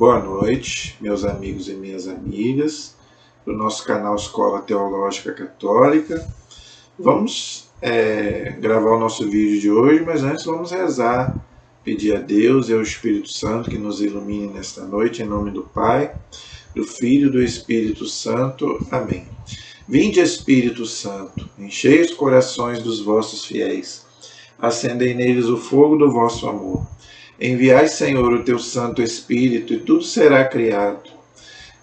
Boa noite, meus amigos e minhas amigas, do nosso canal Escola Teológica Católica. Vamos gravar o nosso vídeo de hoje, mas antes vamos rezar, pedir a Deus e ao Espírito Santo que nos ilumine nesta noite, em nome do Pai, do Filho e do Espírito Santo. Amém. Vinde, Espírito Santo, enchei os corações dos vossos fiéis, acendei neles o fogo do vosso amor. Enviai, Senhor, o teu Santo Espírito, e tudo será criado,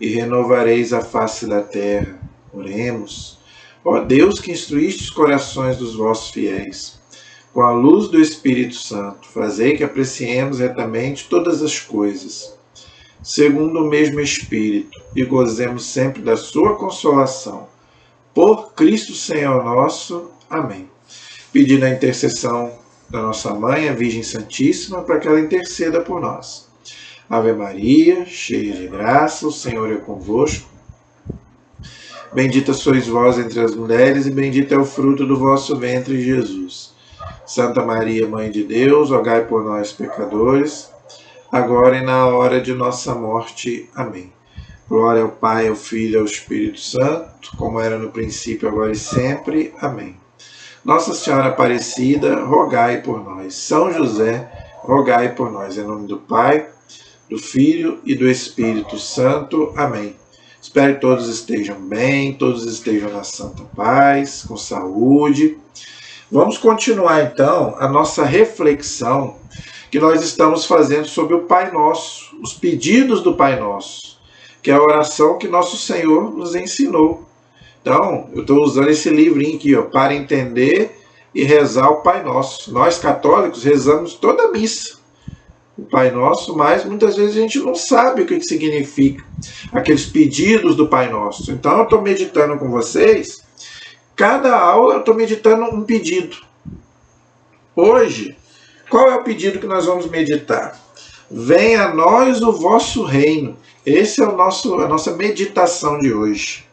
e renovareis a face da terra. Oremos. Ó Deus, que instruíste os corações dos vossos fiéis, com a luz do Espírito Santo, fazei que apreciemos retamente todas as coisas, segundo o mesmo Espírito, e gozemos sempre da sua consolação. Por Cristo Senhor nosso. Amém. Pedindo a intercessão da nossa Mãe, a Virgem Santíssima, para que ela interceda por nós. Ave Maria, cheia de graça, o Senhor é convosco. Bendita sois vós entre as mulheres, e bendito é o fruto do vosso ventre, Jesus. Santa Maria, Mãe de Deus, rogai por nós, pecadores, agora e na hora de nossa morte. Amém. Glória ao Pai, ao Filho e ao Espírito Santo, como era no princípio, agora e sempre. Amém. Nossa Senhora Aparecida, rogai por nós. São José, rogai por nós. Em nome do Pai, do Filho e do Espírito Santo. Amém. Espero que todos estejam bem, todos estejam na santa paz, com saúde. Vamos continuar então a nossa reflexão que nós estamos fazendo sobre o Pai Nosso, os pedidos do Pai Nosso, que é a oração que nosso Senhor nos ensinou. Então, eu estou usando esse livrinho aqui, para entender e rezar o Pai Nosso. Nós, católicos, rezamos toda a missa, o Pai Nosso, mas muitas vezes a gente não sabe o que significa aqueles pedidos do Pai Nosso. Então, eu estou meditando com vocês, cada aula eu estou meditando um pedido. Hoje, qual é o pedido que nós vamos meditar? Venha a nós o vosso reino. Esse é a nossa meditação de hoje.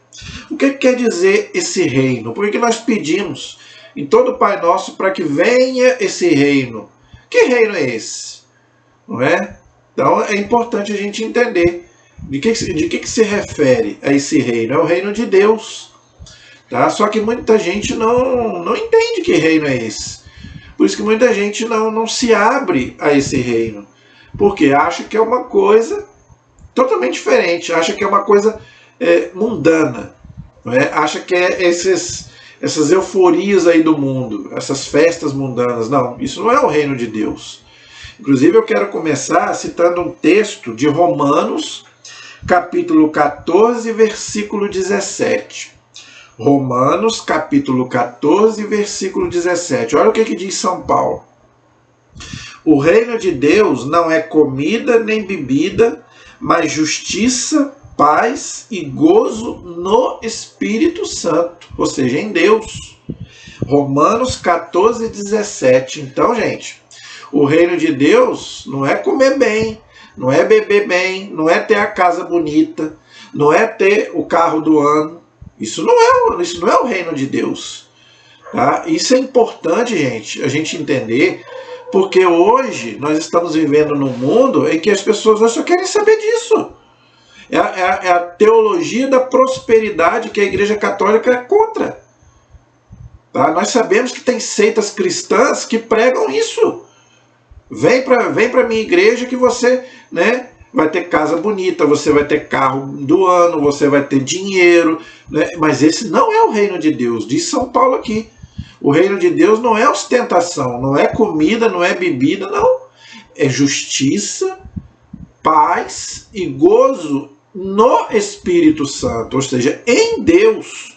O que quer dizer esse reino? Por que nós pedimos em todo o Pai Nosso para que venha esse reino? Que reino é esse? Não é? Então é importante a gente entender de que se refere a esse reino. É o reino de Deus. Tá? Só que muita gente não entende que reino é esse. Por isso que muita gente não se abre a esse reino. Porque acha que é uma coisa totalmente diferente. Acha que é uma coisa mundana, não é? Acha que é essas euforias aí do mundo, essas festas mundanas. Não, isso não é o reino de Deus. Inclusive eu quero começar citando um texto de Romanos, capítulo 14, versículo 17. Romanos, capítulo 14, versículo 17. Olha o que diz São Paulo. O reino de Deus não é comida nem bebida, mas justiça, paz e gozo no Espírito Santo, ou seja, em Deus. Romanos 14, 17. Então, gente, o reino de Deus não é comer bem, não é beber bem, não é ter a casa bonita, não é ter o carro do ano. Isso não é o reino de Deus. Tá? Isso é importante, gente, a gente entender, porque hoje nós estamos vivendo num mundo em que as pessoas só querem saber disso. É a teologia da prosperidade que a Igreja Católica é contra. Tá? Nós sabemos que tem seitas cristãs que pregam isso. Vem para a minha igreja que você, vai ter casa bonita, você vai ter carro do ano, você vai ter dinheiro. Mas esse não é o reino de Deus, diz São Paulo aqui. O reino de Deus não é ostentação, não é comida, não é bebida, não. É justiça, paz e gozo no Espírito Santo, ou seja, em Deus.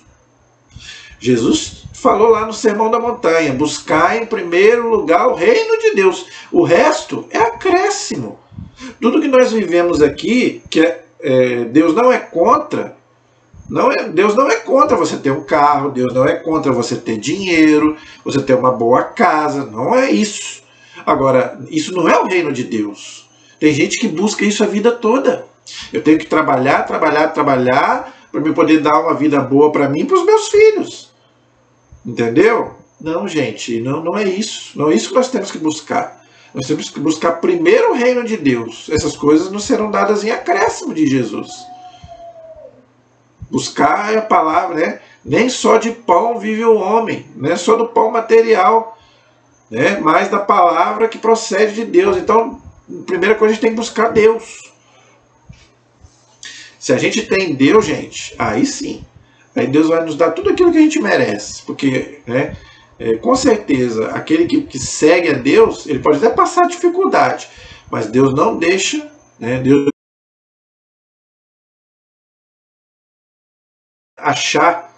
Jesus falou lá no Sermão da Montanha, buscar em primeiro lugar o reino de Deus. O resto é acréscimo. Tudo que nós vivemos aqui, que Deus não é contra, Deus não é contra você ter um carro, Deus não é contra você ter dinheiro, você ter uma boa casa, não é isso. Agora, isso não é o reino de Deus. Tem gente que busca isso a vida toda. Eu tenho que trabalhar para me poder dar uma vida boa para mim e para os meus filhos. Entendeu? Não, gente, não é isso. Não é isso que nós temos que buscar. Nós temos que buscar primeiro o reino de Deus. Essas coisas não serão dadas em acréscimo de Jesus. Buscar a palavra, né? Nem só de pão vive o homem, não é só do pão material, né? Mas da palavra que procede de Deus. Então, a primeira coisa, a gente tem que buscar Deus. Se a gente tem Deus, gente, aí sim. Aí Deus vai nos dar tudo aquilo que a gente merece. Porque, né, com certeza, aquele que segue a Deus, ele pode até passar dificuldade, mas Deus não deixa, né, Deus achar,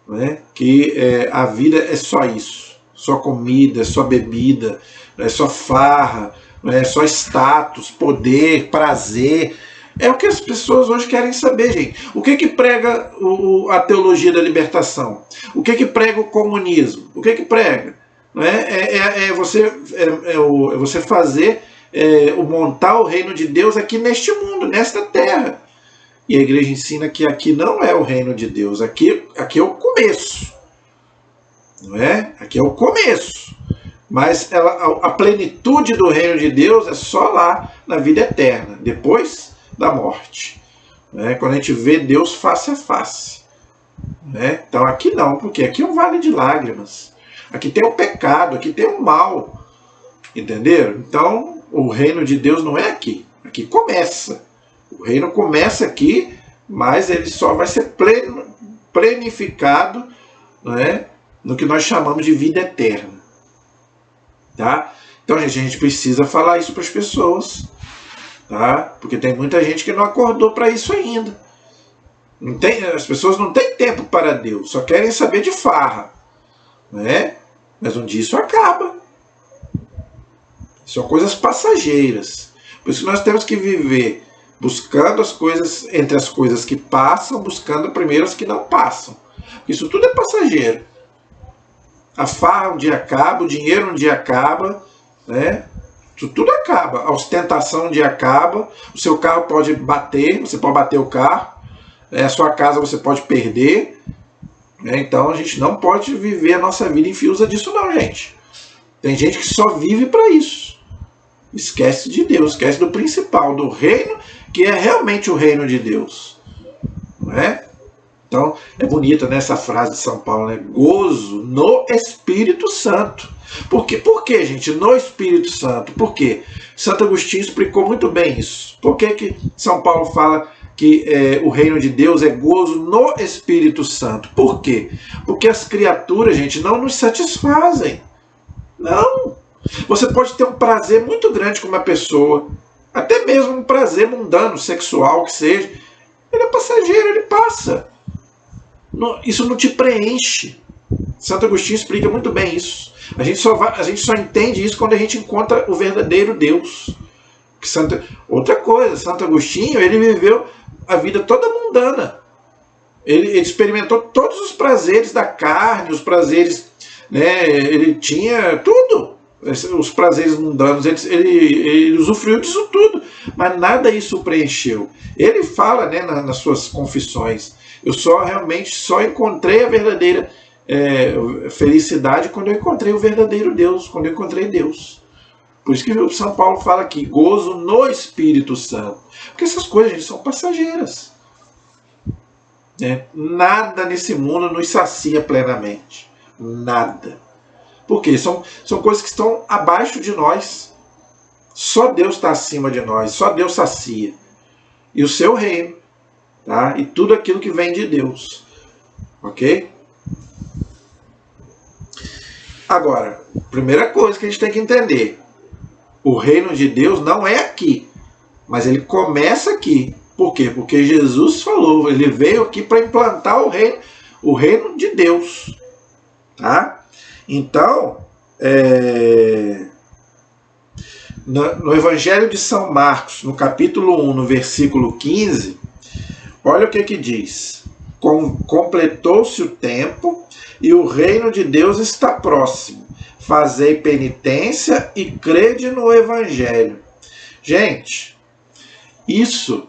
né, que a vida é só isso. Só comida, é só bebida, é só farra, é só status, poder, prazer. É o que as pessoas hoje querem saber, gente. O que prega a teologia da libertação? O que prega o comunismo? O que prega? Não é você fazer, montar o reino de Deus aqui neste mundo, nesta terra. E a igreja ensina que aqui não é o reino de Deus, aqui é o começo. Não é? Aqui é o começo. Mas a plenitude do reino de Deus é só lá na vida eterna, depois da morte, né? Quando a gente vê Deus face a face, né? Então aqui não, porque aqui é um vale de lágrimas, aqui tem o pecado, aqui tem o mal, entenderam? Então o reino de Deus não é aqui, aqui começa, o reino começa aqui, mas ele só vai ser plenificado, né, no que nós chamamos de vida eterna, tá? Então a gente precisa falar isso para as pessoas, tá? Porque tem muita gente que não acordou para isso ainda. As pessoas não têm tempo para Deus, só querem saber de farra, né? Mas um dia isso acaba. São coisas passageiras. Por isso que nós temos que viver buscando as coisas, entre as coisas que passam, buscando primeiro as que não passam. Isso tudo é passageiro. A farra um dia acaba, o dinheiro um dia acaba, né? Tudo acaba, a ostentação um dia acaba, o seu carro pode bater, você pode bater o carro, a sua casa você pode perder, né? Então a gente não pode viver a nossa vida em fios disso não, gente. Tem gente que só vive para isso, esquece de Deus, esquece do principal, do reino, que é realmente o reino de Deus, não é? Então é bonita, né, essa frase de São Paulo, né? Gozo no Espírito Santo. Por quê, gente? No Espírito Santo. Por quê? Santo Agostinho explicou muito bem isso. Por que São Paulo fala que o reino de Deus é gozo no Espírito Santo? Por quê? Porque as criaturas, gente, não nos satisfazem. Não. Você pode ter um prazer muito grande com uma pessoa, até mesmo um prazer mundano, sexual, que seja. Ele é passageiro, ele passa. Isso não te preenche. Santo Agostinho explica muito bem isso. A gente só entende isso quando a gente encontra o verdadeiro Deus. Outra coisa, Santo Agostinho, ele viveu a vida toda mundana. Ele experimentou todos os prazeres da carne, os prazeres, né, ele tinha tudo, os prazeres mundanos, ele usufruiu disso tudo, mas nada isso o preencheu. Ele fala, né, nas suas confissões, eu realmente só encontrei a verdadeira felicidade quando eu encontrei o verdadeiro Deus, quando eu encontrei Deus. Por isso que o São Paulo fala aqui, gozo no Espírito Santo. Porque essas coisas, gente, são passageiras. Nada nesse mundo nos sacia plenamente. Nada. Por quê? São coisas que estão abaixo de nós. Só Deus está acima de nós. Só Deus sacia. E o seu reino. Tá? E tudo aquilo que vem de Deus. Ok? Agora, primeira coisa que a gente tem que entender. O reino de Deus não é aqui. Mas ele começa aqui. Por quê? Porque Jesus falou, ele veio aqui para implantar o reino de Deus. Tá? Então, no Evangelho de São Marcos, no capítulo 1, no versículo 15, olha o que diz. Completou-se o tempo e o reino de Deus está próximo. Fazei penitência e crede no Evangelho. Gente, isso,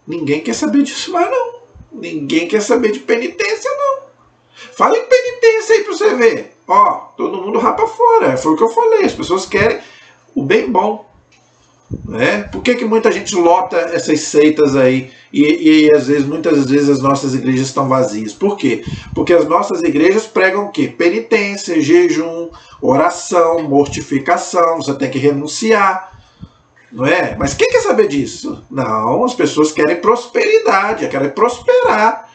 ninguém quer saber disso mais não. Ninguém quer saber de penitência não. Fala em penitência aí para você ver. Ó, todo mundo rapa fora. Foi o que eu falei. As pessoas querem o bem bom. Né? Por que muita gente lota essas seitas aí e às vezes, muitas vezes as nossas igrejas estão vazias? Por quê? Porque as nossas igrejas pregam o quê? Penitência, jejum, oração, mortificação, você tem que renunciar. Não é? Mas quem quer saber disso? Não, as pessoas querem prosperidade, querem prosperar.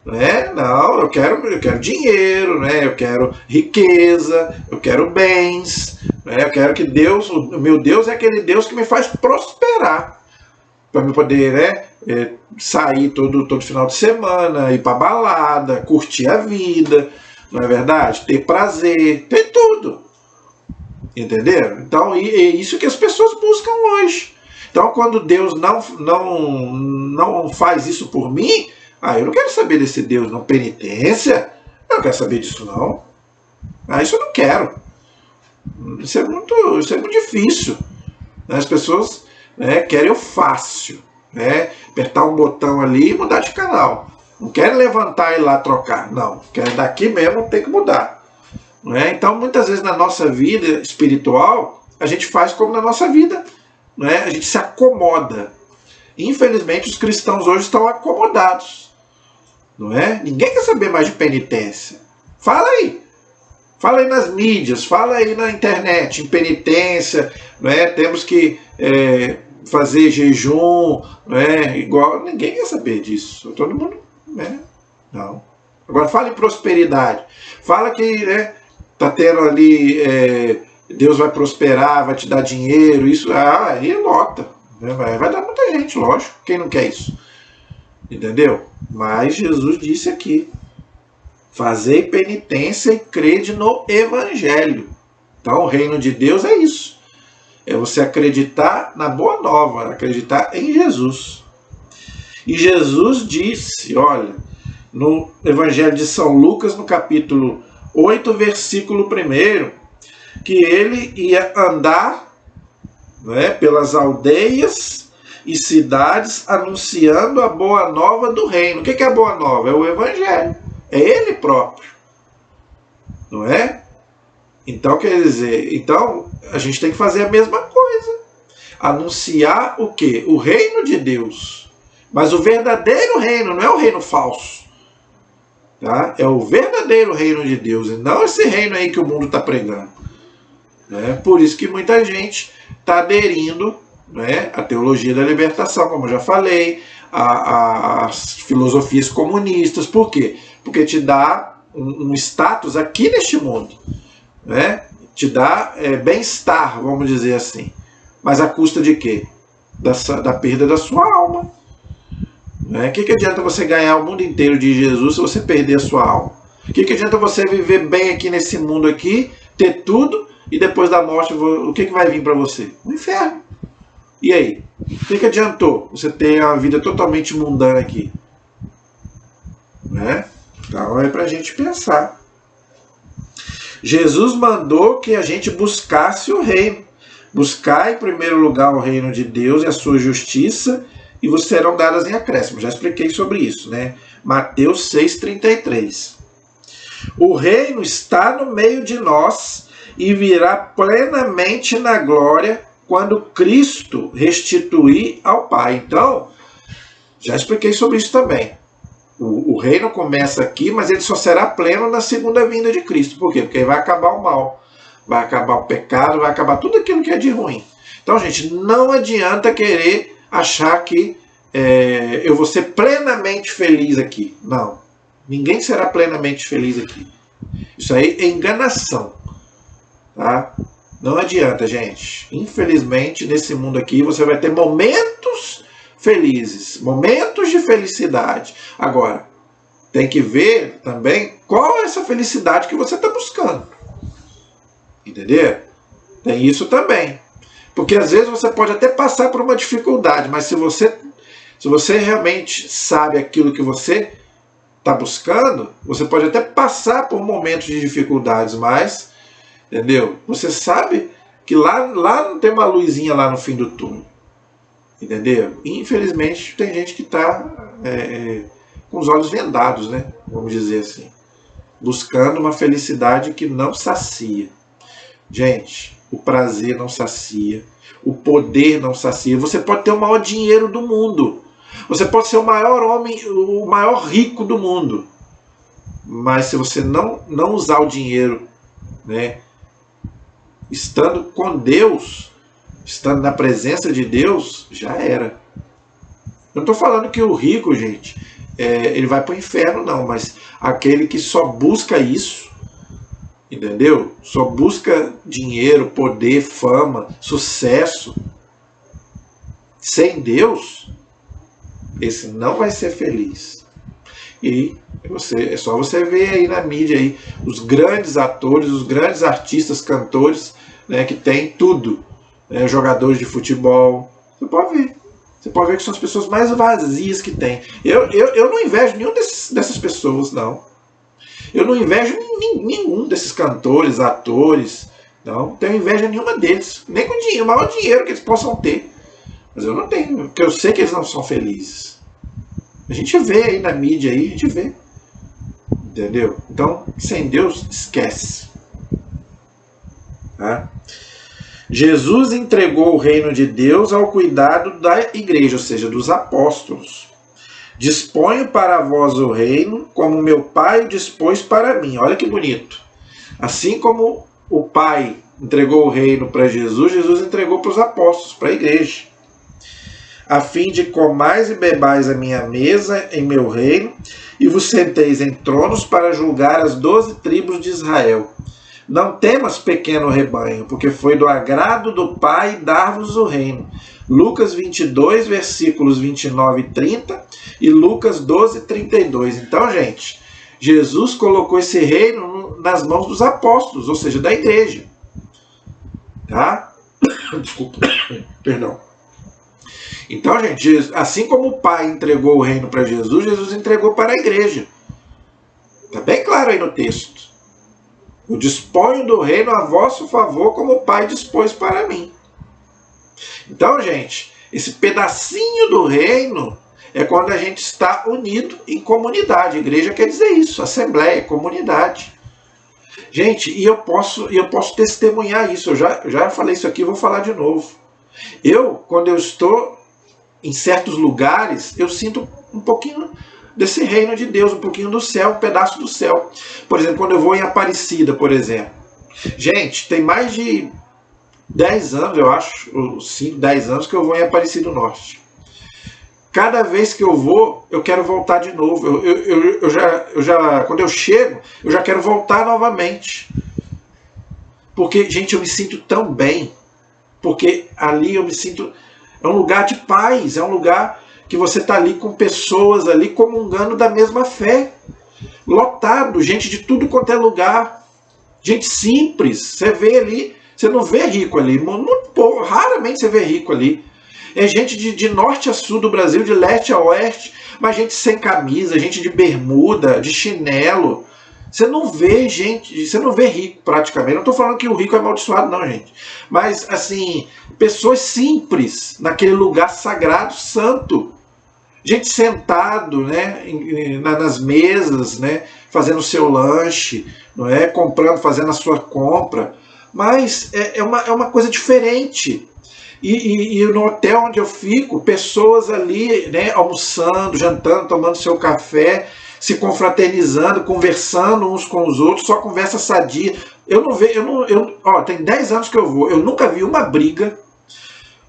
Né? Não, eu quero dinheiro, né? Eu quero riqueza, eu quero bens, né? Eu quero que Deus, o meu Deus é aquele Deus que me faz prosperar, para eu poder, né, sair todo final de semana, ir para balada, curtir a vida, não é verdade? Ter prazer, ter tudo. Entenderam? Então, é isso que as pessoas buscam hoje. Então, quando Deus não faz isso por mim, eu não quero saber desse Deus, não. Penitência? Eu não quero saber disso, não. Isso eu não quero. Isso é muito difícil. As pessoas, né, querem o fácil. Né? Apertar um botão ali e mudar de canal. Não querem levantar e ir lá trocar. Não. Querem daqui mesmo, tem que mudar. Né? Então, muitas vezes na nossa vida espiritual, a gente faz como na nossa vida. Né? A gente se acomoda. Infelizmente, os cristãos hoje estão acomodados. Não é? Ninguém quer saber mais de penitência. Fala aí nas mídias, fala aí na internet, em penitência, não é? Temos que fazer jejum, não é? Igual, ninguém quer saber disso. Todo mundo, né? Não. Agora fala em prosperidade. Fala que, né, tá tendo ali, Deus vai prosperar, vai te dar dinheiro, isso, aí lota. Né? Vai dar muita gente, lógico. Quem não quer isso? Entendeu? Mas Jesus disse aqui: fazei penitência e crede no Evangelho. Então, o reino de Deus é isso. É você acreditar na boa nova, acreditar em Jesus. E Jesus disse, olha, no Evangelho de São Lucas, no capítulo 8, versículo 1, que ele ia andar, né, pelas aldeias e cidades anunciando a boa nova do reino. O que é a boa nova? É o Evangelho. É ele próprio. Não é? Então, quer dizer, a gente tem que fazer a mesma coisa. Anunciar o quê? O reino de Deus. Mas o verdadeiro reino, não é o reino falso. Tá? É o verdadeiro reino de Deus, e não esse reino aí que o mundo está pregando. Né? Por isso que muita gente está aderindo, né, à teologia da libertação, como eu já falei, às filosofias comunistas. Por quê? Porque te dá um status aqui neste mundo, né? Te dá bem-estar, vamos dizer assim. Mas a custa de quê? Da perda da sua alma. Né? O que adianta você ganhar o mundo inteiro de Jesus se você perder a sua alma? O que adianta você viver bem aqui nesse mundo aqui, ter tudo, e depois da morte, o que vai vir para você? O inferno. E aí? O que adiantou você ter uma vida totalmente mundana aqui? Né? Então é para a gente pensar. Jesus mandou que a gente buscasse o reino. Buscar em primeiro lugar o reino de Deus e a sua justiça, e vos serão dadas em acréscimo. Já expliquei sobre isso, né? Mateus 6,33. O reino está no meio de nós e virá plenamente na glória quando Cristo restituir ao Pai. Então, já expliquei sobre isso também. O reino começa aqui, mas ele só será pleno na segunda vinda de Cristo. Por quê? Porque aí vai acabar o mal, vai acabar o pecado, vai acabar tudo aquilo que é de ruim. Então, gente, não adianta querer achar que eu vou ser plenamente feliz aqui. Não. Ninguém será plenamente feliz aqui. Isso aí é enganação. Tá? Não adianta, gente. Infelizmente, nesse mundo aqui, você vai ter momentos felizes, momentos de felicidade. Agora, tem que ver também qual é essa felicidade que você está buscando. Entendeu? Tem isso também. Porque às vezes você pode até passar por uma dificuldade, mas se você realmente sabe aquilo que você está buscando, você pode até passar por momentos de dificuldades, mas, entendeu? Você sabe que lá não tem uma luzinha lá no fim do túnel. Entendeu? Infelizmente tem gente que está com os olhos vendados, né? Vamos dizer assim. Buscando uma felicidade que não sacia. Gente, o prazer não sacia, o poder não sacia. Você pode ter o maior dinheiro do mundo, você pode ser o maior homem, o maior rico do mundo, mas se você não usar o dinheiro, né, estando com Deus, estando na presença de Deus, já era. Eu não estou falando que o rico, gente, ele vai para o inferno, não, mas aquele que só busca isso, entendeu? Só busca dinheiro, poder, fama, sucesso, sem Deus, esse não vai ser feliz. E é só você ver aí na mídia aí, os grandes atores, os grandes artistas, cantores, né, que tem tudo, né, jogadores de futebol, você pode ver que são as pessoas mais vazias que tem. Eu não invejo nenhum dessas pessoas, não. Eu não invejo nenhum desses cantores, atores, não tenho inveja nenhuma deles, nem com o maior dinheiro que eles possam ter. Mas eu não tenho, porque eu sei que eles não são felizes. A gente vê aí na mídia, aí, a gente vê. Entendeu? Então, sem Deus, esquece. Tá? Jesus entregou o reino de Deus ao cuidado da igreja, ou seja, dos apóstolos. Disponho para vós o reino, como meu Pai o dispôs para mim. Olha que bonito. Assim como o Pai entregou o reino para Jesus, Jesus entregou para os apóstolos, para a igreja. A fim de comais e bebais a minha mesa em meu reino, e vos senteis em tronos para julgar as 12 tribos de Israel. Não temas, pequeno rebanho, porque foi do agrado do Pai dar-vos o reino. Lucas 22, versículos 29 e 30 e Lucas 12, 32. Então, gente, Jesus colocou esse reino nas mãos dos apóstolos, ou seja, da igreja. Tá? Desculpa, perdão. Então, gente, assim como o Pai entregou o reino para Jesus, Jesus entregou para a igreja. Está bem claro aí no texto. Eu disponho do reino a vosso favor, como o Pai dispôs para mim. Então, gente, esse pedacinho do reino é quando a gente está unido em comunidade. Igreja quer dizer isso, assembleia, comunidade. Gente, e eu posso testemunhar isso. Eu já falei isso aqui, vou falar de novo. Quando eu estou em certos lugares, eu sinto um pouquinho desse reino de Deus, um pouquinho do céu, um pedaço do céu. Por exemplo, quando eu vou em Aparecida, por exemplo. Gente, tem mais de 10 anos, eu acho, 5, 10 anos que eu vou em Aparecida do Norte. Cada vez que eu vou, eu quero voltar de novo. Quando eu chego, eu já quero voltar novamente. Porque, gente, eu me sinto tão bem. Porque ali eu me sinto... É um lugar de paz, é um lugar que você está ali com pessoas ali comungando da mesma fé. Lotado, gente de tudo quanto é lugar. Gente simples. Você vê ali, você não vê rico ali. Raramente você vê rico ali. É gente de norte a sul do Brasil, de leste a oeste, mas gente sem camisa, gente de bermuda, de chinelo. Você não vê gente, você não vê rico praticamente. Não estou falando que o rico é amaldiçoado, não, gente. Mas, assim, pessoas simples, naquele lugar sagrado, santo. Gente sentado, né, nas mesas, né, fazendo o seu lanche, não é? Comprando, fazendo a sua compra. Mas é uma coisa diferente. E no hotel onde eu fico, pessoas ali, né, almoçando, jantando, tomando seu café, se confraternizando, conversando uns com os outros, só conversa sadia. Tem 10 anos que eu vou, eu nunca vi uma briga,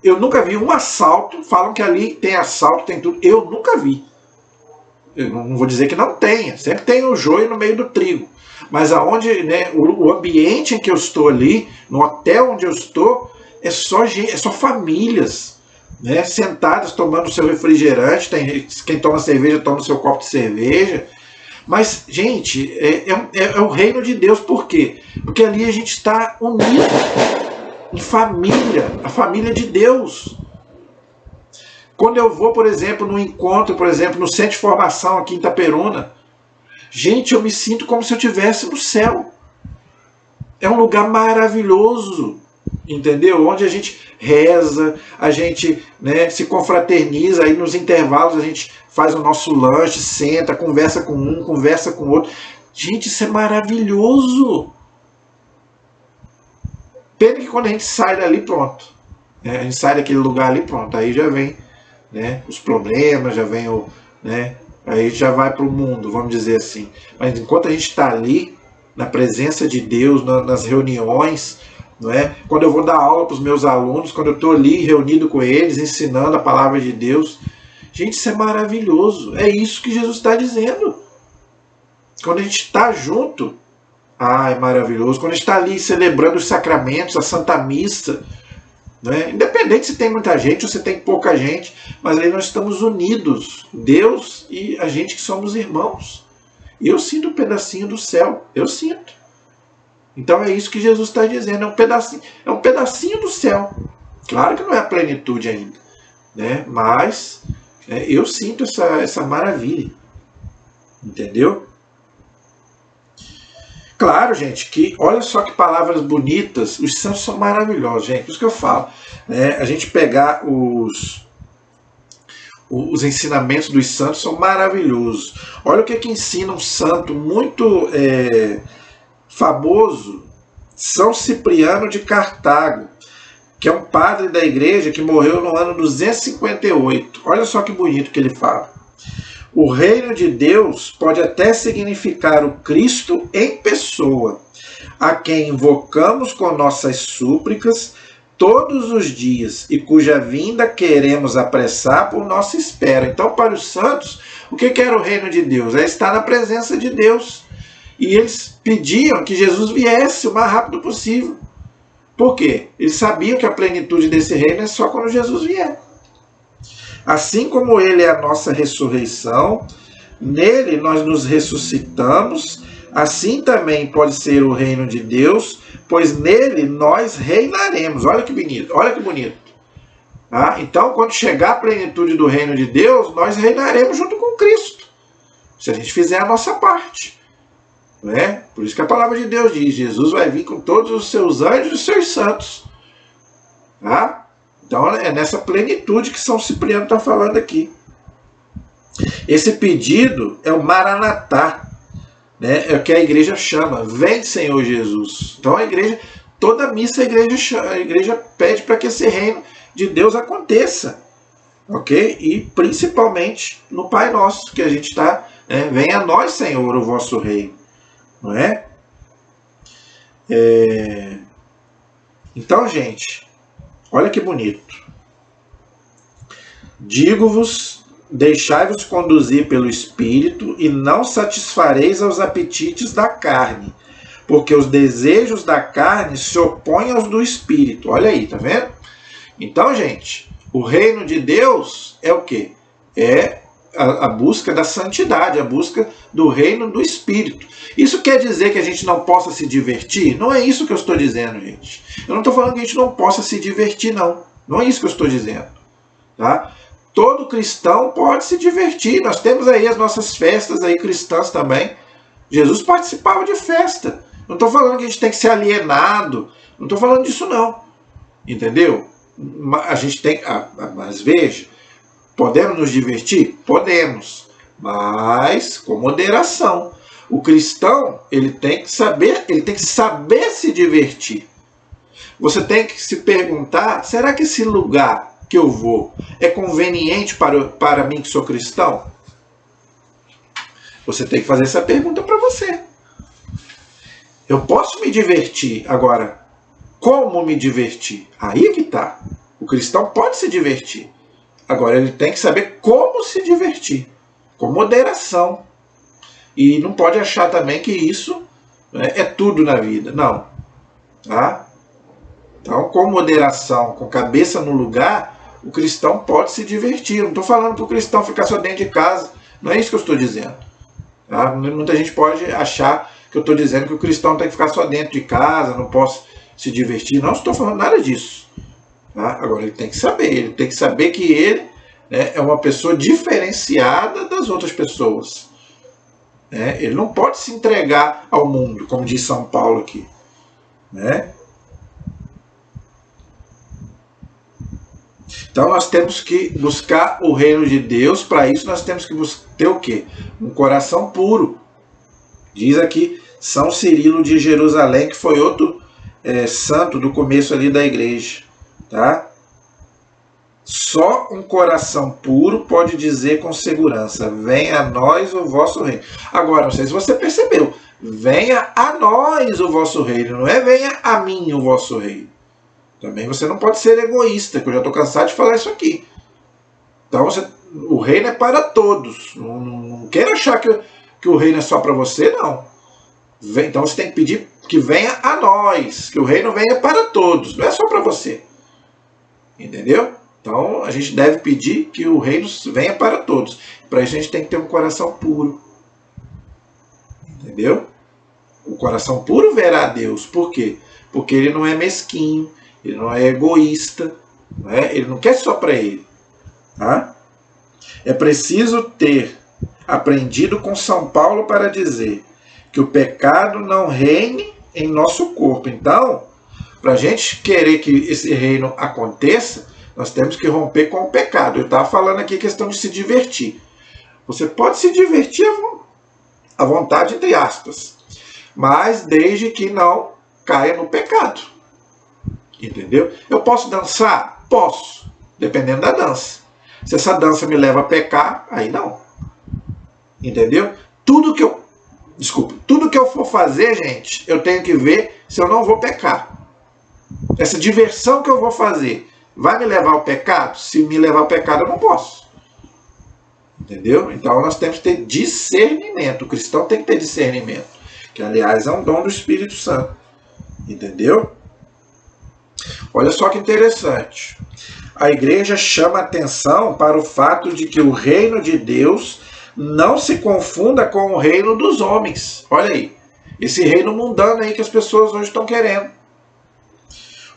eu nunca vi um assalto. Falam que ali tem assalto, tem tudo, eu nunca vi. Eu não vou dizer que não tenha, sempre tem o joio no meio do trigo. Mas aonde, né, o ambiente em que eu estou ali, no hotel onde eu estou, é só gente, é só famílias, né, sentadas tomando seu refrigerante. Tem quem toma cerveja toma seu copo de cerveja. Mas, gente, é o reino de Deus. Por quê? Porque ali a gente está unido em família, a família de Deus. Quando eu vou, por exemplo, no encontro, por exemplo, no centro de formação aqui em Itaperuna, gente, eu me sinto como se eu estivesse no céu. É um lugar maravilhoso, entendeu? Onde a gente reza, a gente, né, se confraterniza, aí nos intervalos a gente faz o nosso lanche, senta, conversa com um, conversa com o outro. Gente, isso é maravilhoso. Pena que quando a gente sai dali, pronto. A gente sai daquele lugar ali, pronto. Aí já vem, né, os problemas, já vem o... Né, aí a gente já vai para o mundo, vamos dizer assim. Mas enquanto a gente está ali, na presença de Deus, nas reuniões, não é? Quando eu vou dar aula para os meus alunos, quando eu estou ali reunido com eles, ensinando a palavra de Deus, gente, isso é maravilhoso. É isso que Jesus está dizendo. Quando a gente está junto, é maravilhoso. Quando a gente está ali celebrando os sacramentos, a Santa Missa, né? Independente se tem muita gente ou se tem pouca gente, mas aí nós estamos unidos, Deus e a gente que somos irmãos. E eu sinto um pedacinho do céu, eu sinto. Então é isso que Jesus está dizendo, é um pedacinho do céu. Claro que não é a plenitude ainda, né? Mas eu sinto essa maravilha, entendeu? Claro, gente, que olha só que palavras bonitas, os santos são maravilhosos, gente, por isso que eu falo, né? A gente pegar os ensinamentos dos santos são maravilhosos. Olha o que ensina um santo muito famoso, São Cipriano de Cartago, que é um padre da igreja que morreu no ano 258. Olha só que bonito que ele fala. O reino de Deus pode até significar o Cristo em pessoa, a quem invocamos com nossas súplicas todos os dias e cuja vinda queremos apressar por nossa espera. Então, para os santos, o que era o reino de Deus? É estar na presença de Deus. E eles pediam que Jesus viesse o mais rápido possível. Por quê? Eles sabiam que a plenitude desse reino é só quando Jesus vier. Assim como ele é a nossa ressurreição, nele nós nos ressuscitamos, assim também pode ser o reino de Deus, pois nele nós reinaremos. Olha que bonito, olha que bonito. Então, quando chegar a plenitude do reino de Deus, nós reinaremos junto com Cristo, se a gente fizer a nossa parte. Não é? Por isso que a palavra de Deus diz, Jesus vai vir com todos os seus anjos e os seus santos. Então é nessa plenitude que São Cipriano está falando aqui. Esse pedido é o Maranatá, né? É o que a igreja chama, vem Senhor Jesus. Então a igreja, toda missa a igreja pede para que esse reino de Deus aconteça. Ok? E principalmente no Pai Nosso, que a gente está, venha a nós, Senhor, o vosso reino. Não é? Então, gente, olha que bonito. Digo-vos, deixai-vos conduzir pelo Espírito e não satisfareis aos apetites da carne, porque os desejos da carne se opõem aos do Espírito. Olha aí, tá vendo? Então, gente, o reino de Deus é o quê? É a busca da santidade, a busca do reino do Espírito. Isso quer dizer que a gente não possa se divertir? Não é isso que eu estou dizendo, gente. Eu não estou falando que a gente não possa se divertir, não. Não é isso que eu estou dizendo. Tá? Todo cristão pode se divertir. Nós temos aí as nossas festas aí cristãs também. Jesus participava de festa. Não estou falando que a gente tem que ser alienado. Não estou falando disso, não. Entendeu? A gente tem... mas veja, podemos nos divertir? Podemos. Mas com moderação. O cristão, ele tem que saber se divertir. Você tem que se perguntar, será que esse lugar que eu vou é conveniente para mim que sou cristão? Você tem que fazer essa pergunta para você. Eu posso me divertir, agora, como me divertir? Aí que está. O cristão pode se divertir. Agora, ele tem que saber como se divertir. Com moderação. E não pode achar também que isso é tudo na vida. Não. Tá? Então, com moderação, com cabeça no lugar, o cristão pode se divertir. Eu não estou falando para o cristão ficar só dentro de casa. Não é isso que eu estou dizendo. Tá? Muita gente pode achar que eu estou dizendo que o cristão tem que ficar só dentro de casa, não posso se divertir. Não estou falando nada disso. Tá? Agora, ele tem que saber que ele é uma pessoa diferenciada das outras pessoas. Ele não pode se entregar ao mundo, como diz São Paulo aqui. Então nós temos que buscar o reino de Deus. Para isso nós temos que ter o quê? Um coração puro. Diz aqui São Cirilo de Jerusalém, que foi outro santo do começo ali da igreja, tá? Só um coração puro pode dizer com segurança: venha a nós o vosso reino. Agora, não sei se você percebeu, venha a nós o vosso reino, não é venha a mim o vosso reino. Também você não pode ser egoísta, que eu já estou cansado de falar isso aqui. Então, o reino é para todos. Não quero achar que o reino é só para você, não. Então você tem que pedir que venha a nós, que o reino venha para todos, não é só para você. Entendeu? Então a gente deve pedir que o reino venha para todos. Para isso a gente tem que ter um coração puro. Entendeu? O coração puro verá a Deus. Por quê? Porque ele não é mesquinho, ele não é egoísta, não é? Ele não quer só para ele. Tá? É preciso ter aprendido com São Paulo para dizer que o pecado não reine em nosso corpo. Então, para a gente querer que esse reino aconteça, nós temos que romper com o pecado. Eu estava falando aqui a questão de se divertir. Você pode se divertir à vontade, entre aspas, mas desde que não caia no pecado. Entendeu? Eu posso dançar? Posso, dependendo da dança. Se essa dança me leva a pecar, aí não. Entendeu? Tudo que eu for fazer, gente, eu tenho que ver se eu não vou pecar. Essa diversão que eu vou fazer vai me levar ao pecado? Se me levar ao pecado, eu não posso. Entendeu? Então nós temos que ter discernimento. O cristão tem que ter discernimento. Que, aliás, é um dom do Espírito Santo. Entendeu? Olha só que interessante. A igreja chama atenção para o fato de que o reino de Deus não se confunda com o reino dos homens. Olha aí. Esse reino mundano aí que as pessoas hoje estão querendo.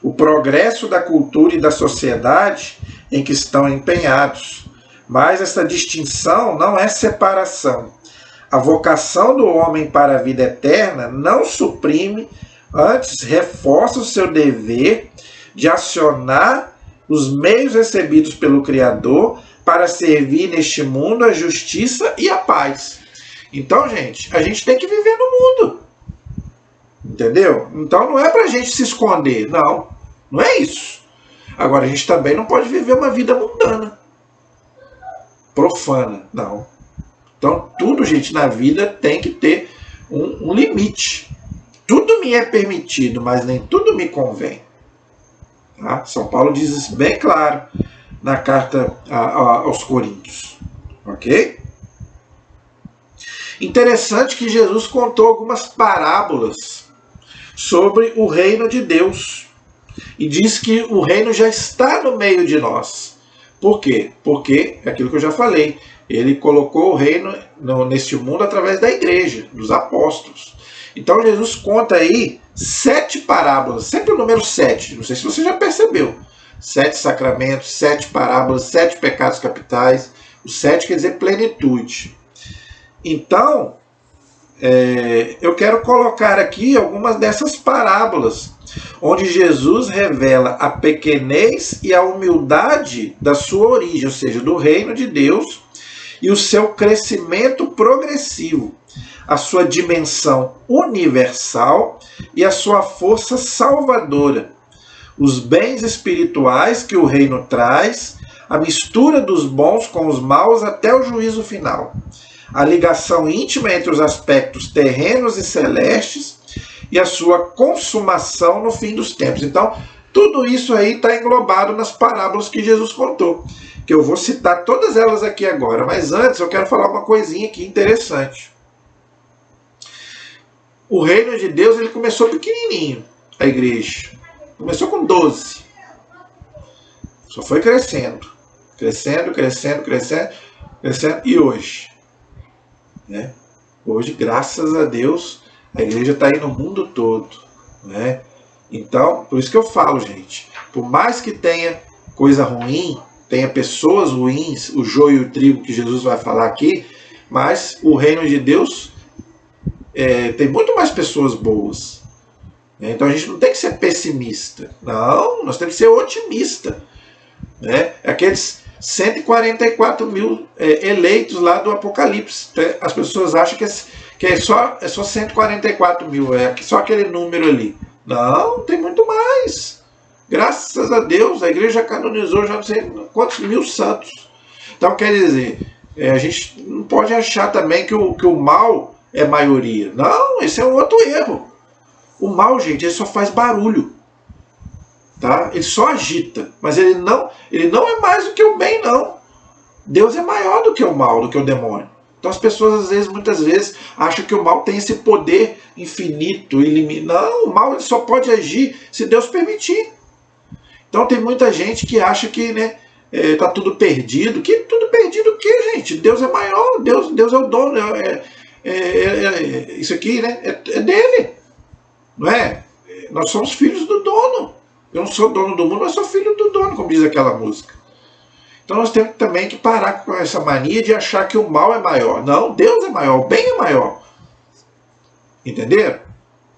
O progresso da cultura e da sociedade em que estão empenhados. Mas essa distinção não é separação. A vocação do homem para a vida eterna não suprime, antes reforça o seu dever de acionar os meios recebidos pelo Criador para servir neste mundo a justiça e a paz. Então, gente, a gente tem que viver no mundo. Entendeu? Então não é para a gente se esconder, não é isso. Agora, a gente também não pode viver uma vida mundana, profana, não. Então tudo, gente, na vida tem que ter um limite. Tudo me é permitido, mas nem tudo me convém. Tá? São Paulo diz isso bem claro na carta aos Coríntios. Ok? Interessante que Jesus contou algumas parábolas sobre o reino de Deus. E diz que o reino já está no meio de nós. Por quê? Porque, é aquilo que eu já falei, ele colocou o reino neste mundo através da igreja, dos apóstolos. Então Jesus conta aí 7 parábolas, sempre o número 7, não sei se você já percebeu. 7 sacramentos, 7 parábolas, 7 pecados capitais. O 7 quer dizer plenitude. Então, eu quero colocar aqui algumas dessas parábolas, onde Jesus revela a pequenez e a humildade da sua origem, ou seja, do reino de Deus, e o seu crescimento progressivo, a sua dimensão universal e a sua força salvadora, os bens espirituais que o reino traz, a mistura dos bons com os maus até o juízo final, a ligação íntima entre os aspectos terrenos e celestes e a sua consumação no fim dos tempos. Então, tudo isso aí está englobado nas parábolas que Jesus contou, que eu vou citar todas elas aqui agora. Mas antes eu quero falar uma coisinha aqui interessante. O reino de Deus, ele começou pequenininho, a igreja. Começou com 12. Só foi crescendo. Crescendo. E hoje? Né? Hoje, graças a Deus, a igreja está aí no mundo todo. Né? Então, por isso que eu falo, gente. Por mais que tenha coisa ruim, tenha pessoas ruins, o joio e o trigo que Jesus vai falar aqui, mas o reino de Deus tem muito mais pessoas boas. Né? Então a gente não tem que ser pessimista. Não, nós temos que ser otimista. Né? Aqueles 144 mil eleitos lá do Apocalipse. As pessoas acham que é só 144 mil, só aquele número ali. Não, tem muito mais. Graças a Deus, a igreja canonizou já não sei quantos mil santos. Então, quer dizer, a gente não pode achar também que o mal é maioria. Não, esse é um outro erro. O mal, gente, ele só faz barulho. Tá? Ele só agita, mas ele não é mais do que o bem, não. Deus é maior do que o mal, do que o demônio. Então as pessoas, muitas vezes, acham que o mal tem esse poder infinito, ilimitado. Não, o mal ele só pode agir se Deus permitir. Então tem muita gente que acha que tá tudo perdido. Que tudo perdido o quê, gente? Deus é maior, Deus é o dono. Isso aqui é dele. Não é? Nós somos filhos do dono. Eu não sou dono do mundo, mas sou filho do dono, como diz aquela música. Então nós temos também que parar com essa mania de achar que o mal é maior. Não, Deus é maior, o bem é maior. Entenderam?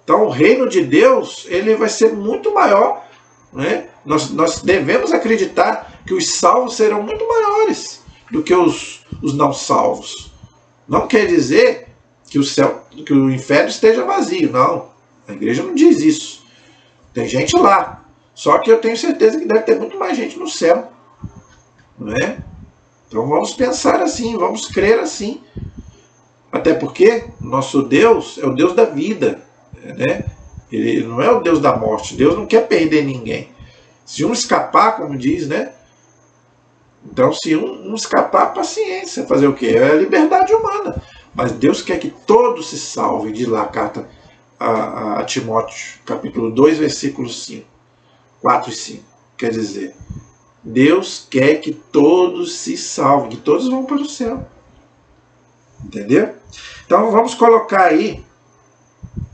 Então o reino de Deus ele vai ser muito maior. Né? Nós devemos acreditar que os salvos serão muito maiores do que os não salvos. Não quer dizer que o inferno esteja vazio, não. A igreja não diz isso. Tem gente lá. Só que eu tenho certeza que deve ter muito mais gente no céu. Não é? Então vamos pensar assim, vamos crer assim. Até porque nosso Deus é o Deus da vida. Né? Ele não é o Deus da morte. Deus não quer perder ninguém. Se um escapar, como diz, né? Então se um escapar, paciência. Fazer o quê? É a liberdade humana. Mas Deus quer que todos se salvem. Diz lá a carta a Timóteo, capítulo 2, versículos 4 e 5. Quer dizer, Deus quer que todos se salvem, que todos vão para o céu. Entendeu? Então vamos colocar aí,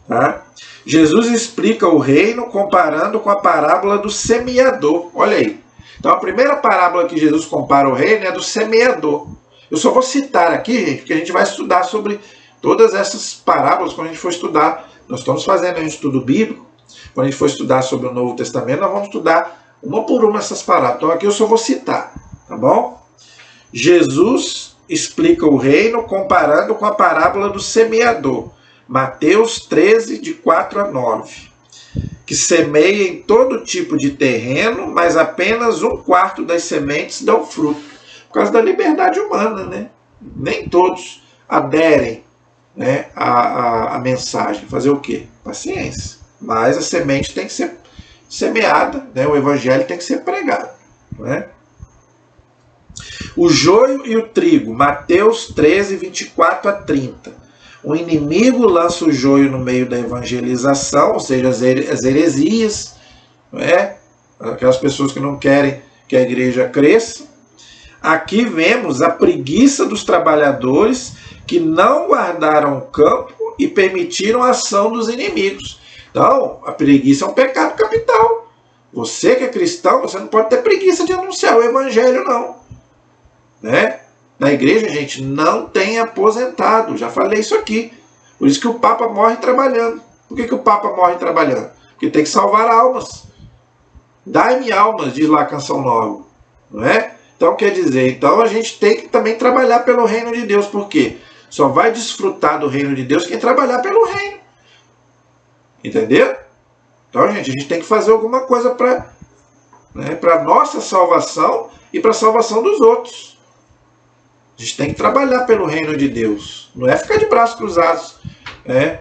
tá? Jesus explica o reino comparando com a parábola do semeador. Olha aí. Então a primeira parábola que Jesus compara o reino é do semeador. Eu só vou citar aqui, gente, porque a gente vai estudar sobre todas essas parábolas quando a gente for estudar. Nós estamos fazendo um estudo bíblico. Quando a gente for estudar sobre o Novo Testamento, nós vamos estudar uma por uma essas parábolas. Então aqui eu só vou citar, tá bom? Jesus explica o reino comparando com a parábola do semeador. Mateus 13, de 4 a 9. Que semeia em todo tipo de terreno, mas apenas 1/4 das sementes dão fruto. Por causa da liberdade humana, né? Nem todos aderem, né, à mensagem. Fazer o quê? Paciência. Mas a semente tem que ser semeada, né? O evangelho tem que ser pregado. Né? O joio e o trigo, Mateus 13, 24 a 30. O inimigo lança o joio no meio da evangelização, ou seja, as heresias, né? Aquelas pessoas que não querem que a igreja cresça. Aqui vemos a preguiça dos trabalhadores que não guardaram o campo e permitiram a ação dos inimigos. Então, a preguiça é um pecado capital. Você que é cristão, você não pode ter preguiça de anunciar o evangelho, não. Né? Na igreja, gente, não tem aposentado. Já falei isso aqui. Por isso que o Papa morre trabalhando. Por que o Papa morre trabalhando? Porque tem que salvar almas. Dai-me almas, diz lá a canção nova. Não é? Então, quer dizer, a gente tem que também trabalhar pelo reino de Deus. Por quê? Só vai desfrutar do reino de Deus quem trabalhar pelo reino. Entendeu? Então, gente, a gente tem que fazer alguma coisa para a nossa salvação e para a salvação dos outros. A gente tem que trabalhar pelo reino de Deus. Não é ficar de braços cruzados, né?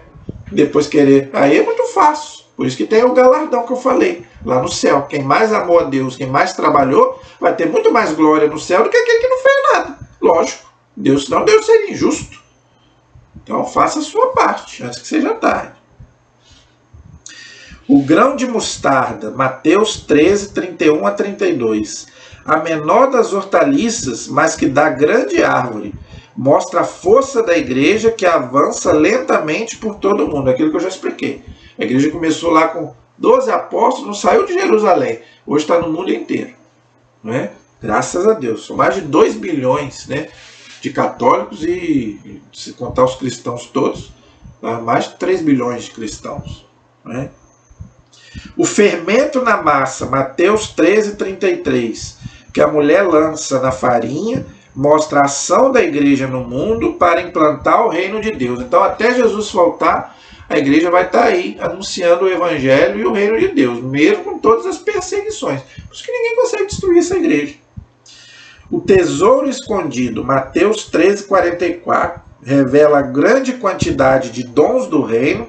Depois querer. Aí é muito fácil. Por isso que tem o galardão que eu falei. Lá no céu, quem mais amou a Deus, quem mais trabalhou, vai ter muito mais glória no céu do que aquele que não fez nada. Lógico. Senão Deus seria injusto. Então faça a sua parte, antes que seja tarde. O grão de mostarda, Mateus 13, 31 a 32. A menor das hortaliças, mas que dá grande árvore. Mostra a força da igreja que avança lentamente por todo o mundo. Aquilo que eu já expliquei. A igreja começou lá com 12 apóstolos, não saiu de Jerusalém. Hoje está no mundo inteiro. Né? Graças a Deus. São mais de 2 bilhões, né, de católicos e, se contar os cristãos todos, mais de 3 bilhões de cristãos. Né? O fermento na massa, Mateus 13, 33, que a mulher lança na farinha, mostra a ação da igreja no mundo para implantar o reino de Deus. Então, até Jesus voltar, a igreja vai estar aí anunciando o evangelho e o reino de Deus, mesmo com todas as perseguições. Por isso que ninguém consegue destruir essa igreja. O tesouro escondido, Mateus 13:44, revela a grande quantidade de dons do reino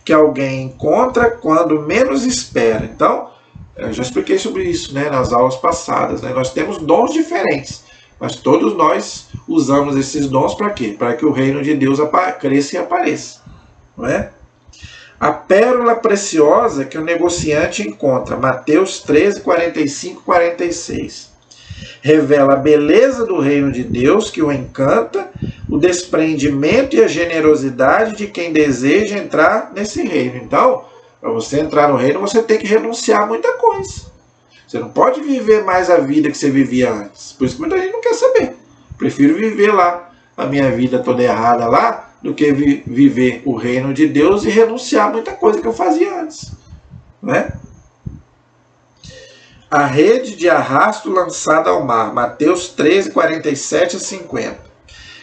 que alguém encontra quando menos espera. Então, eu já expliquei sobre isso, né, nas aulas passadas. Né? Nós temos dons diferentes, mas todos nós usamos esses dons para quê? Para que o reino de Deus cresça e apareça. Não é? A pérola preciosa que o negociante encontra, Mateus 13:45-46. Revela a beleza do reino de Deus que o encanta, o desprendimento e a generosidade de quem deseja entrar nesse reino. Então, para você entrar no reino, você tem que renunciar a muita coisa. Você não pode viver mais a vida que você vivia antes. Por isso que muita gente não quer saber. Prefiro viver lá a minha vida toda errada lá, do que viver o reino de Deus e renunciar a muita coisa que eu fazia antes. Né? A rede de arrasto lançada ao mar, Mateus 13:47-50.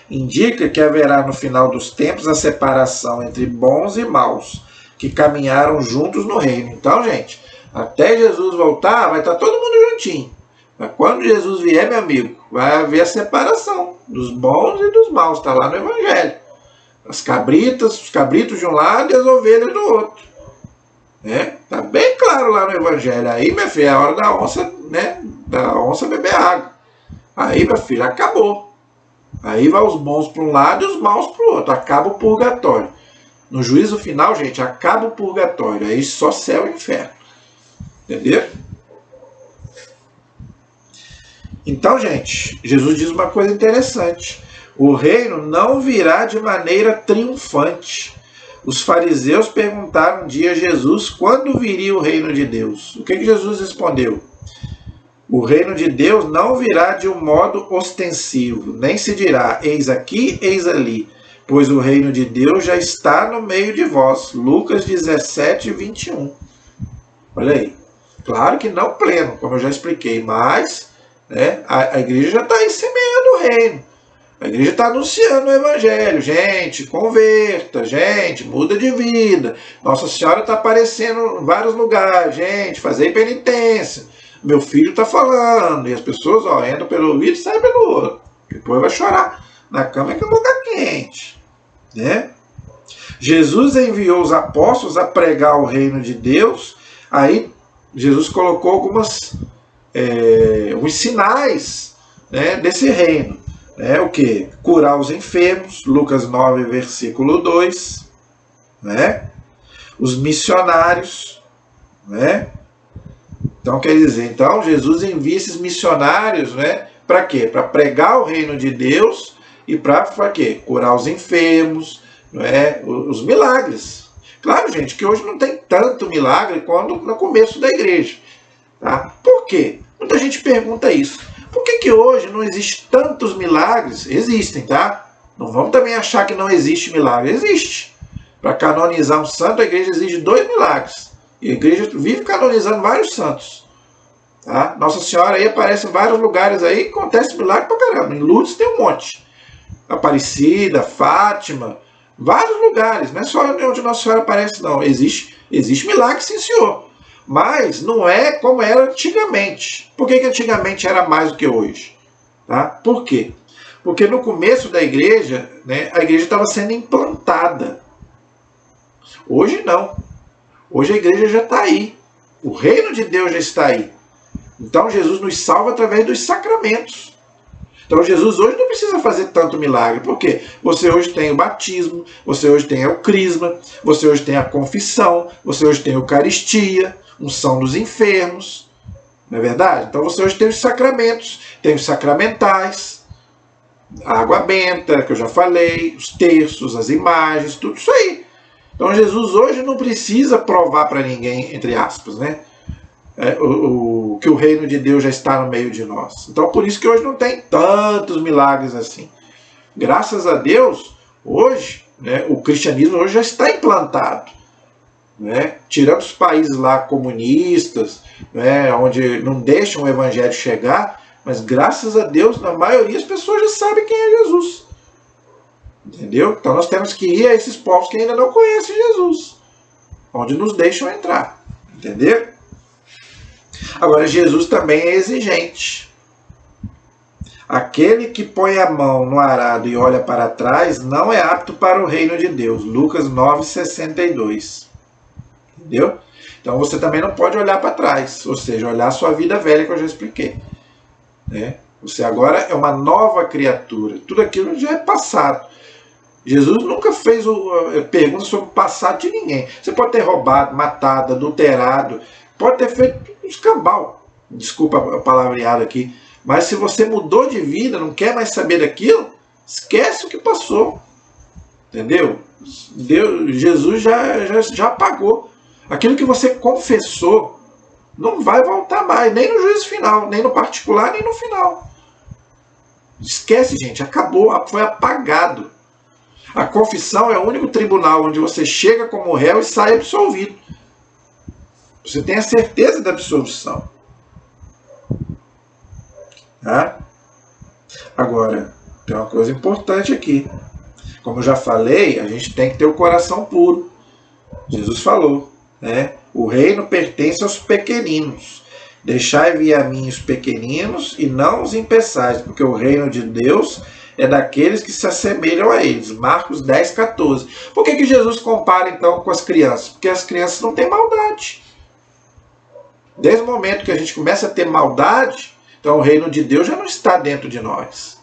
Indica que haverá no final dos tempos a separação entre bons e maus, que caminharam juntos no reino. Então, gente, até Jesus voltar, vai estar todo mundo juntinho. Mas quando Jesus vier, meu amigo, vai haver a separação dos bons e dos maus. Está lá no Evangelho. As cabritas, os cabritos de um lado e as ovelhas do outro. Tá bem claro lá no Evangelho. Aí, minha filha, é a hora da onça, né? Da onça beber água. Aí, minha filha, acabou. Aí vai os bons para um lado e os maus para o outro. Acaba o purgatório. No juízo final, gente, acaba o purgatório. Aí só céu e inferno. Entendeu? Então, gente, Jesus diz uma coisa interessante. O reino não virá de maneira triunfante. Os fariseus perguntaram um dia a Jesus quando viria o reino de Deus. O que Jesus respondeu? O reino de Deus não virá de um modo ostensivo, nem se dirá, eis aqui, eis ali, pois o reino de Deus já está no meio de vós. Lucas 17:21. Olha aí. Claro que não pleno, como eu já expliquei, mas né, a igreja já está aí semeando o reino. A igreja está anunciando o evangelho. Gente, converta. Gente, muda de vida. Nossa Senhora está aparecendo em vários lugares. Gente, fazer penitência. Meu filho está falando. E as pessoas entram pelo ouvido e saem pelo outro. Depois vai chorar na cama que é um lugar quente. Né? Jesus enviou os apóstolos a pregar o reino de Deus. Aí Jesus colocou alguns sinais, né, desse reino. O que? Curar os enfermos, Lucas 9, versículo 2. Né? Os missionários. Né? Então, quer dizer, Jesus envia esses missionários, né, para quê? Para pregar o reino de Deus e para quê? Curar os enfermos, né, os milagres. Claro, gente, que hoje não tem tanto milagre quanto no começo da igreja. Tá? Por quê? Muita gente pergunta isso. Por que hoje não existe tantos milagres? Existem, tá? Não vamos também achar que não existe milagre. Existe. Para canonizar um santo, a igreja exige 2 milagres. E a igreja vive canonizando vários santos. Tá? Nossa Senhora aí aparece em vários lugares aí, acontece milagre pra caramba. Em Lourdes tem um monte. Aparecida, Fátima, vários lugares. Não é só onde Nossa Senhora aparece, não. Existe milagre, sim, senhor. Mas não é como era antigamente. Por que antigamente era mais do que hoje? Tá? Por quê? Porque no começo da igreja, né, a igreja estava sendo implantada. Hoje não. Hoje a igreja já está aí. O reino de Deus já está aí. Então Jesus nos salva através dos sacramentos. Então Jesus hoje não precisa fazer tanto milagre. Por quê? Você hoje tem o batismo, você hoje tem o crisma, você hoje tem a confissão, você hoje tem a Eucaristia, unção dos enfermos, não é verdade? Então você hoje tem os sacramentos, tem os sacramentais, a água benta, que eu já falei, os terços, as imagens, tudo isso aí. Então Jesus hoje não precisa provar para ninguém, entre aspas, né? Que o reino de Deus já está no meio de nós. Então por isso que hoje não tem tantos milagres assim. Graças a Deus, hoje, né, o cristianismo hoje já está implantado. Né? Tirando os países lá comunistas, né, onde não deixam o evangelho chegar, mas graças a Deus, na maioria as pessoas já sabem quem é Jesus. Entendeu? Então nós temos que ir a esses povos que ainda não conhecem Jesus, onde nos deixam entrar. Entendeu? Agora, Jesus também é exigente. Aquele que põe a mão no arado e olha para trás não é apto para o reino de Deus. Lucas 9,62. Entendeu? Então você também não pode olhar para trás, ou seja, olhar a sua vida velha que eu já expliquei. Né? Você agora é uma nova criatura. Tudo aquilo já é passado. Jesus nunca fez pergunta sobre o passado de ninguém. Você pode ter roubado, matado, adulterado, pode ter feito um escambau. Desculpa a palavreada aqui. Mas se você mudou de vida, não quer mais saber daquilo, esquece o que passou. Entendeu? Jesus já pagou. Aquilo que você confessou não vai voltar mais, nem no juízo final, nem no particular, nem no final. Esquece, gente, acabou, foi apagado. A confissão é o único tribunal onde você chega como réu e sai absolvido. Você tem a certeza da absolvição. Tá? Agora, tem uma coisa importante aqui. Como eu já falei, a gente tem que ter o coração puro. Jesus falou, né? O reino pertence aos pequeninos. Deixai vir a mim os pequeninos e não os impeçais, porque o reino de Deus é daqueles que se assemelham a eles. Marcos 10,14. Por que Jesus compara então com as crianças? Porque as crianças não têm maldade. Desde o momento que a gente começa a ter maldade, então o reino de Deus já não está dentro de nós.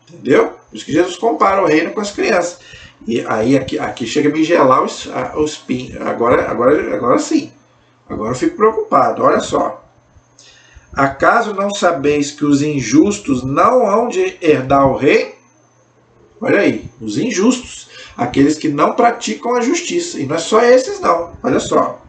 Entendeu? Por isso que Jesus compara o reino com as crianças. E aí aqui chega a me gelar os pinhos. Agora sim. Agora eu fico preocupado. Olha só. Acaso não sabeis que os injustos não hão de herdar o reino? Olha aí, os injustos, aqueles que não praticam a justiça. E não é só esses não, olha só.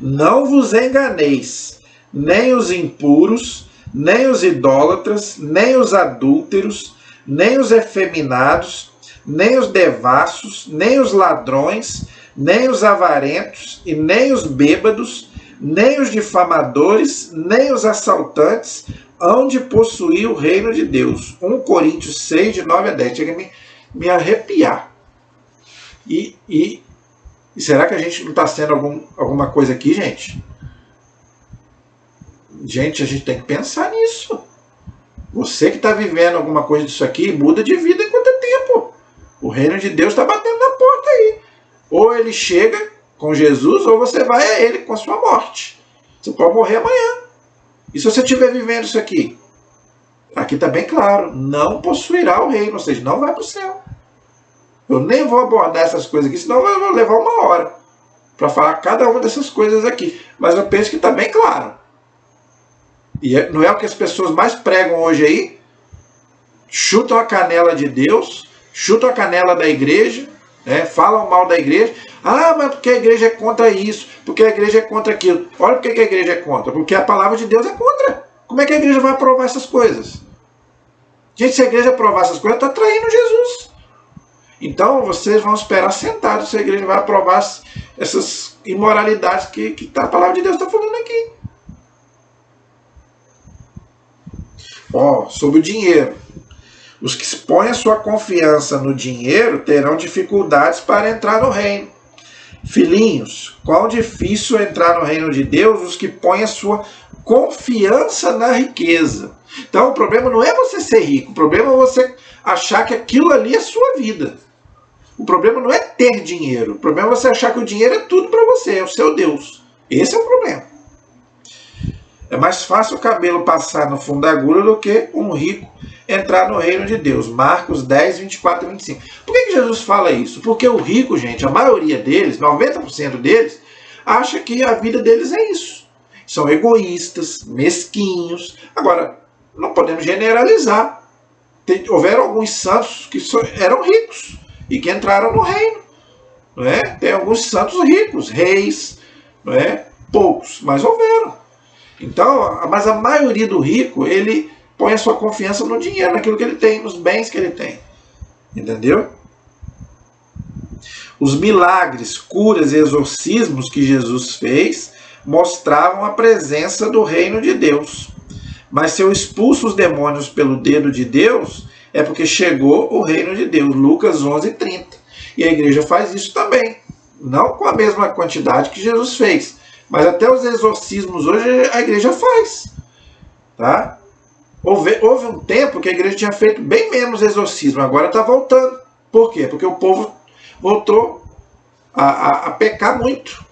Não vos enganeis, nem os impuros, nem os idólatras, nem os adúlteros, nem os efeminados, nem os devassos, nem os ladrões, nem os avarentos, e nem os bêbados, nem os difamadores, nem os assaltantes hão de possuir o reino de Deus. 1 Coríntios 6, de 9 a 10. Chega a me arrepiar. E será que a gente não está sendo alguma coisa aqui, gente? Gente, a gente tem que pensar nisso. Você que está vivendo alguma coisa disso aqui, muda de vida enquanto é tempo. O reino de Deus está batendo na porta aí. Ou ele chega com Jesus, ou você vai a ele com a sua morte. Você pode morrer amanhã. E se você estiver vivendo isso aqui? Aqui está bem claro, não possuirá o reino, ou seja, não vai para o céu. Eu nem vou abordar essas coisas aqui, senão eu vou levar 1 hora para falar cada uma dessas coisas aqui. Mas eu penso que está bem claro. E não é o que as pessoas mais pregam hoje aí? Chutam a canela de Deus, chutam a canela da igreja, né? Falam mal da igreja. Ah, mas porque a igreja é contra isso, porque a igreja é contra aquilo. Olha por que a igreja é contra. Porque a palavra de Deus é contra. Como é que a igreja vai aprovar essas coisas? Gente, se a igreja aprovar essas coisas, está traindo Jesus. Então, vocês vão esperar sentados se a igreja vai aprovar essas imoralidades que a palavra de Deus está falando aqui. Sobre o dinheiro. Os que põem a sua confiança no dinheiro terão dificuldades para entrar no reino. Filhinhos, quão difícil é entrar no reino de Deus os que põem a sua confiança na riqueza. Então o problema não é você ser rico, o problema é você achar que aquilo ali é sua vida. O problema não é ter dinheiro, o problema é você achar que o dinheiro é tudo para você, é o seu Deus. Esse é o problema. É mais fácil o camelo passar no fundo da agulha do que um rico entrar no reino de Deus. Marcos 10, 24 e 25. Por que Jesus fala isso? Porque o rico, gente, a maioria deles, 90% deles, acha que a vida deles é isso. São egoístas, mesquinhos. Agora, não podemos generalizar. Houveram alguns santos que eram ricos e que entraram no reino. Não é? Tem alguns santos ricos, reis, não é? Poucos, mas houveram. Então, mas a maioria do rico, ele põe a sua confiança no dinheiro, naquilo que ele tem, nos bens que ele tem. Entendeu? Os milagres, curas e exorcismos que Jesus fez mostravam a presença do reino de Deus. Mas se eu expulso os demônios pelo dedo de Deus, É porque chegou o reino de Deus. Lucas 11:30. E a igreja faz isso também. Não com a mesma quantidade que Jesus fez. Mas até os exorcismos hoje a igreja faz. Tá? Houve um tempo que a igreja tinha feito bem menos exorcismo. Agora está voltando. Por quê? Porque o povo voltou a pecar muito.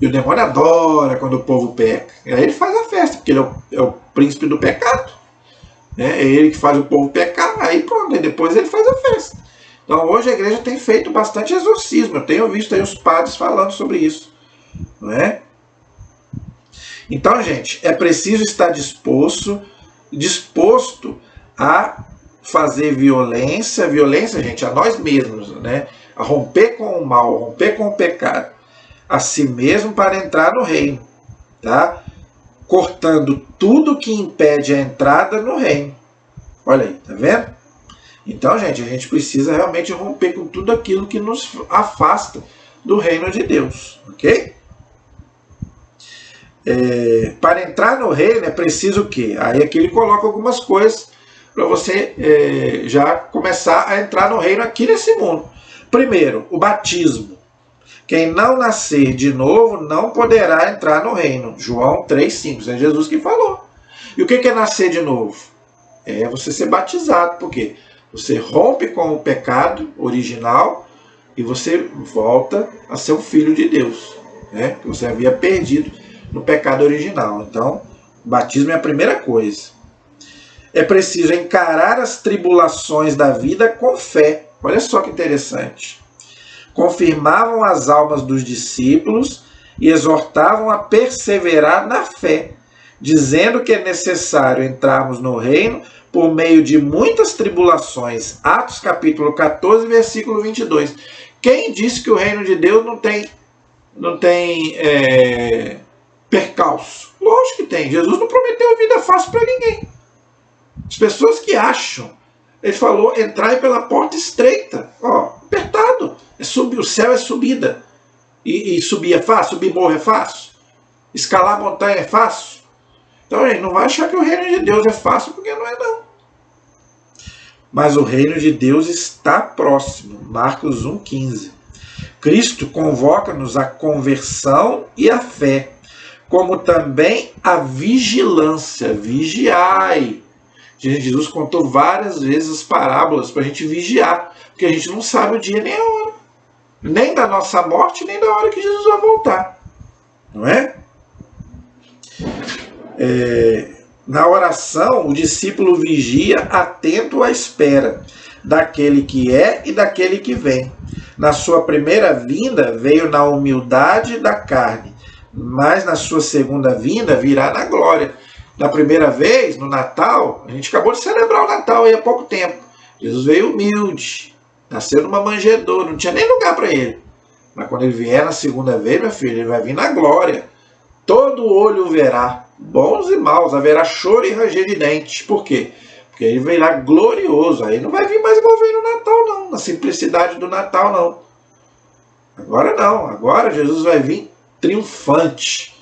E o demônio adora quando o povo peca. E aí ele faz a festa, porque ele é o príncipe do pecado. Né? É ele que faz o povo pecar. Aí pronto, e depois ele faz a festa. Então hoje a igreja tem feito bastante exorcismo. Eu tenho visto aí os padres falando sobre isso. Não é? Então, gente, é preciso estar disposto a fazer violência, gente, a nós mesmos, né? A romper com o mal, a romper com o pecado, a si mesmo para entrar no reino, tá? Cortando tudo que impede a entrada no reino. Olha aí, tá vendo? Então, gente, a gente precisa realmente romper com tudo aquilo que nos afasta do reino de Deus, ok? Para entrar no reino é preciso o quê? Aí aqui ele coloca algumas coisas para você já começar a entrar no reino aqui nesse mundo. Primeiro, o batismo. Quem não nascer de novo não poderá entrar no reino. João 3,5. É Jesus que falou. E o que é nascer de novo? É você ser batizado. Por quê? Você rompe com o pecado original e você volta a ser um filho de Deus, né? Que você havia perdido no pecado original. Então, o batismo é a primeira coisa. É preciso encarar as tribulações da vida com fé. Olha só que interessante. Confirmavam as almas dos discípulos e exortavam a perseverar na fé, dizendo que é necessário entrarmos no reino por meio de muitas tribulações. Atos capítulo 14, versículo 22. Quem disse que o reino de Deus não tem percalço? Lógico que tem. Jesus não prometeu vida fácil para ninguém. As pessoas que acham, ele falou, entrai pela porta estreita. Ó, apertado. O céu é subida. E subir é fácil? Subir morro é fácil? Escalar a montanha é fácil? Então, gente, não vai achar que o reino de Deus é fácil, porque não é não. Mas o reino de Deus está próximo. Marcos 1,15. Cristo convoca-nos à conversão e à fé, como também à vigilância. Vigiai. Jesus contou várias vezes as parábolas para a gente vigiar, porque a gente não sabe o dia nem a hora. Nem da nossa morte, nem da hora que Jesus vai voltar. Não é? Na oração, o discípulo vigia atento à espera daquele que é e daquele que vem. Na sua primeira vinda, veio na humildade da carne, mas na sua segunda vinda, virá na glória. Na primeira vez, no Natal, a gente acabou de celebrar o Natal aí há pouco tempo. Jesus veio humilde, nasceu numa manjedoura, não tinha nem lugar para ele. Mas quando ele vier na segunda vez, meu filho, ele vai vir na glória. Todo olho o verá, bons e maus, haverá choro e ranger de dentes. Por quê? Porque ele vem lá glorioso. Aí não vai vir mais igual veio no Natal, não. Na simplicidade do Natal, não. Agora não. Agora Jesus vai vir triunfante.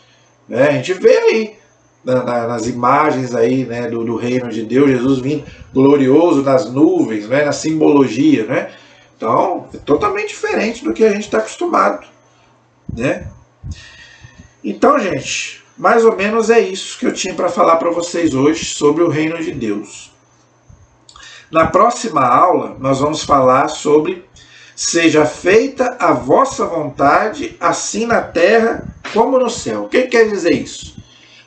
A gente vê aí nas imagens aí, né, do reino de Deus, Jesus vindo glorioso nas nuvens, né, na simbologia, né? Então, é totalmente diferente do que a gente está acostumado, né? Então, gente, mais ou menos é isso que eu tinha para falar para vocês hoje sobre o reino de Deus. Na próxima aula, nós vamos falar sobre seja feita a vossa vontade, assim na terra como no céu. O que quer dizer isso?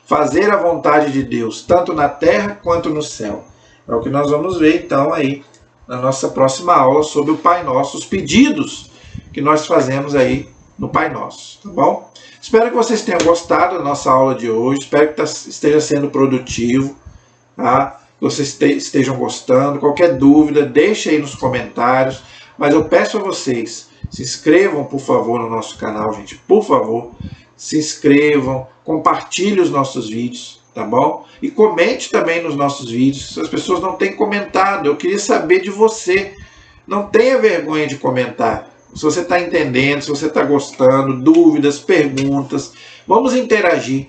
Fazer a vontade de Deus, tanto na terra quanto no céu. É o que nós vamos ver, então, aí na nossa próxima aula sobre o Pai Nosso, os pedidos que nós fazemos aí no Pai Nosso, tá bom? Espero que vocês tenham gostado da nossa aula de hoje, espero que esteja sendo produtivo, tá? Que vocês estejam gostando. Qualquer dúvida, deixe aí nos comentários, mas eu peço a vocês, se inscrevam, por favor, no nosso canal, gente, por favor. Se inscrevam, compartilhe os nossos vídeos, tá bom? E comente também nos nossos vídeos. Se as pessoas não têm comentado, eu queria saber de você. Não tenha vergonha de comentar. Se você está entendendo, se você está gostando, dúvidas, perguntas, vamos interagir,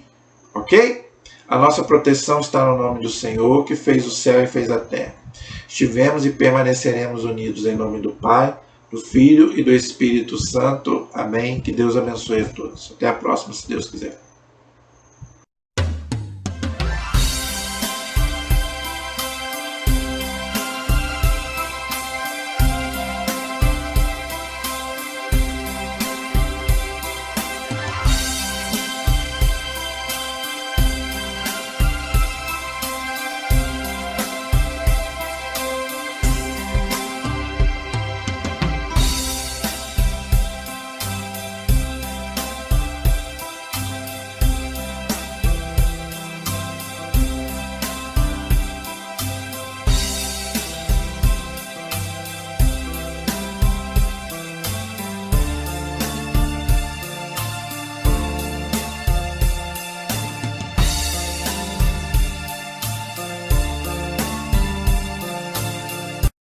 ok? A nossa proteção está no nome do Senhor, que fez o céu e fez a terra. Estivemos e permaneceremos unidos em nome do Pai, do Filho e do Espírito Santo. Amém. Que Deus abençoe a todos. Até a próxima, se Deus quiser.